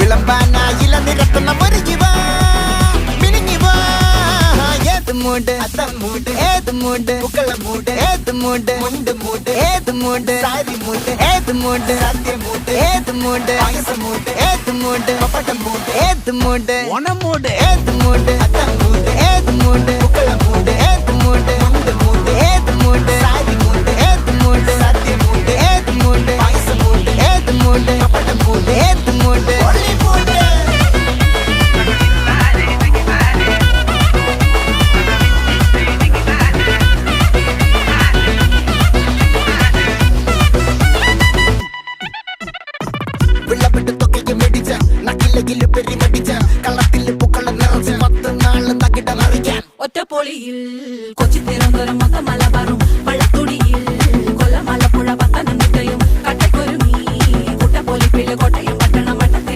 വിളമ്പാനായില നിരത്തുന്ന മുരുകിവാ മിനിങ്ങിവാ ഏത് മൂട് മൂട് ഏത് മൂട് പുക്കള മൂട് ഏത് മൂട് മുണ്ട് മൂട് ഏത് മൂട് സാരി മൂട് ഏത് മൂട് സദ്യ മൂട് ഏത് മൂട് പായസ മൂട് ഏത് മൂട് പപ്പടം മൂട് ഏത് മൂട് ഓണം മൂട് ഏത് മൂട് മൂട് ഏത് മൂട് പുക്കള മൂട് ഏത് മൂട് മുണ്ട് മൂട് ഏത് മൂട് സാരി മൂട് ഏത് മൂട് സദ്യ മൂട് ഏത് മൂട് പായസ മൂട് ഏത് മൂട് പപ്പടം മൂട് ഏത് മൂട് വെള്ളപ്പെട്ട് തൊക്കയ്ക്ക് മെടിച്ച നക്കിലെങ്കിലും പെരി